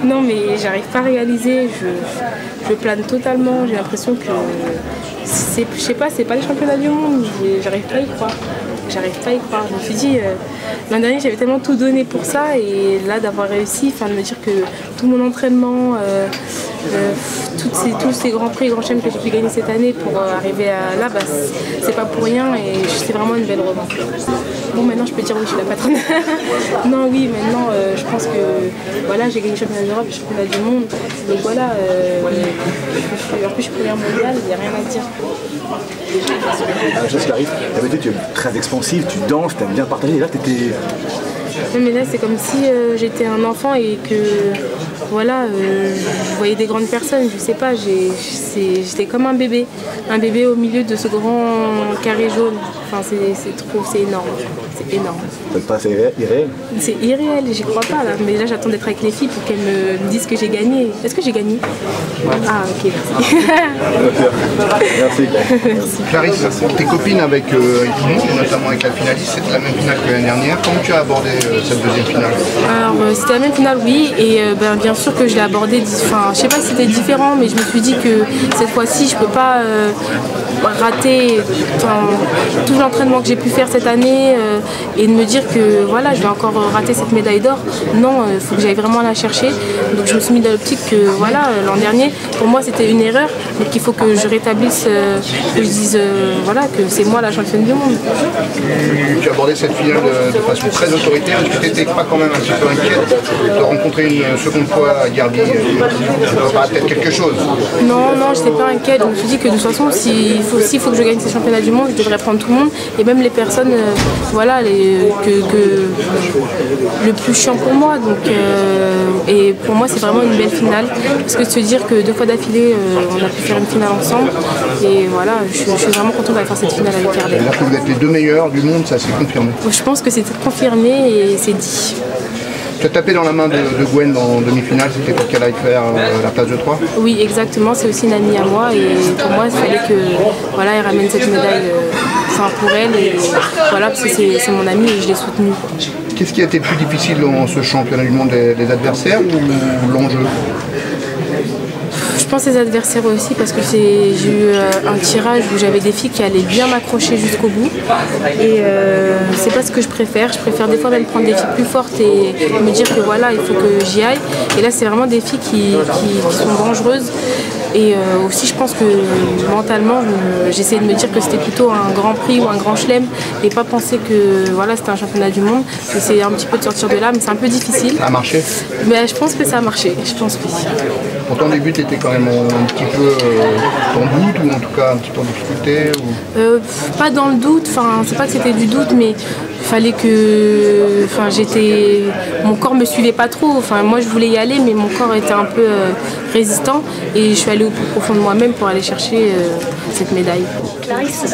Non mais j'arrive pas à réaliser, je plane totalement, j'ai l'impression que je sais pas, c'est pas les championnats du monde, j'arrive pas à y croire. J'arrive pas à y croire. Je me suis dit, l'an dernier j'avais tellement tout donné pour ça et là d'avoir réussi, de me dire que tout mon entraînement, tous ces grands prix, grands chèmes que j'ai pu gagner cette année pour arriver à là, c'est pas pour rien et c'est vraiment une belle revanche. Bon maintenant je peux dire oui je suis la patronne. Non oui maintenant je pense que voilà j'ai gagné le championnat d'Europe, le championnat du monde. Donc voilà, en plus je suis première mondiale, il n'y a rien à dire. Chose qui arrive, d'habitude tu es très expansive, tu danses, tu aimes bien partager, et là tu étais... Non mais là c'est comme si j'étais un enfant et que voilà, je voyais des grandes personnes, je sais pas, j'étais comme un bébé au milieu de ce grand carré jaune. Enfin c'est énorme, c'est énorme. C'est irréel? C'est irréel, j'y crois pas là, mais là j'attends d'être avec les filles pour qu'elles me disent que j'ai gagné. Est-ce que j'ai gagné? Ah ok, merci. Merci. Clarisse, tes copines avec tout le monde, notamment avec la finaliste, c'était la même finale que l'année dernière. Comment tu as abordé cette deuxième finale? Alors c'était la même finale oui, et bien sûr que je l'ai abordée, je sais pas si c'était différent, mais je me suis dit que cette fois-ci je peux pas rater tout l'entraînement que j'ai pu faire cette année et de me dire que voilà je vais encore rater cette médaille d'or. Non, il faut que j'aille vraiment la chercher. Donc je me suis mis dans l'optique que voilà, l'an dernier pour moi c'était une erreur, donc il faut que je rétablisse, que je dise voilà que c'est moi la championne du monde. Tu as abordé cette finale de façon très autoritaire. Est-ce que tu n'étais pas quand même un petit peu inquiète de rencontrer une seconde fois à Derby? Ça doit paraître peut-être quelque chose. Non, je n'étais pas inquiète. Je me suis dit que de toute façon, s'il faut que je gagne ces championnats du monde, je devrais prendre tout le monde. Et même les personnes, voilà, le plus chiant pour moi. Donc, et pour moi, c'est vraiment une belle finale. Parce que de se dire que 2 fois d'affilée, on a pu faire une finale ensemble. Et voilà, je suis vraiment contente d'aller faire cette finale avec Ardenne. C'est-à-dire que vous êtes les 2 meilleurs du monde, ça s'est confirmé? Je pense que c'est confirmé et c'est dit. Tu as tapé dans la main de Gwen en demi-finale, c'était pour qu'elle aille faire la place de 3? Oui, exactement, c'est aussi une amie à moi et pour moi, il fallait que voilà, elle ramène cette médaille pour elle et voilà, parce que c'est mon amie et je l'ai soutenue. Qu'est-ce qui a été plus difficile dans ce championnat du monde, les adversaires ou l'enjeu? Je pense les adversaires aussi parce que j'ai eu un tirage où j'avais des filles qui allaient bien m'accrocher jusqu'au bout et c'est pas ce que je préfère des fois même prendre des filles plus fortes et me dire que voilà il faut que j'y aille et là c'est vraiment des filles qui sont dangereuses et aussi je pense que mentalement j'essayais de me dire que c'était plutôt un grand prix ou un grand chelem et pas penser que voilà c'était un championnat du monde. J'essayais un petit peu de sortir de là mais c'est un peu difficile. Ça a marché? Mais je pense que ça a marché, je pense oui. Pour ton début, tu étais quand même un petit peu dans le doute ou en tout cas un petit peu en difficulté ou... Pas dans le doute, c'est pas que c'était du doute, mais il fallait que... Mon corps me suivait pas trop, moi je voulais y aller, mais mon corps était un peu résistant et je suis allée au plus profond de moi-même pour aller chercher cette médaille. Clarisse,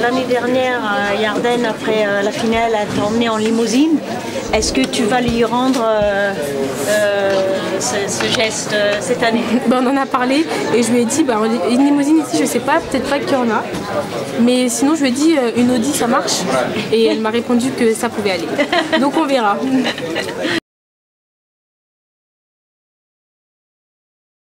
l'année dernière, Ardenne, après la finale, a t'a emmenée en limousine. Est-ce que tu vas lui rendre ce geste cette année? On en a parlé et je lui ai dit une limousine ici je sais pas, peut-être pas qu'il y en a, mais sinon je lui ai dit une Audi ça marche et elle m'a répondu que ça pouvait aller. Donc on verra.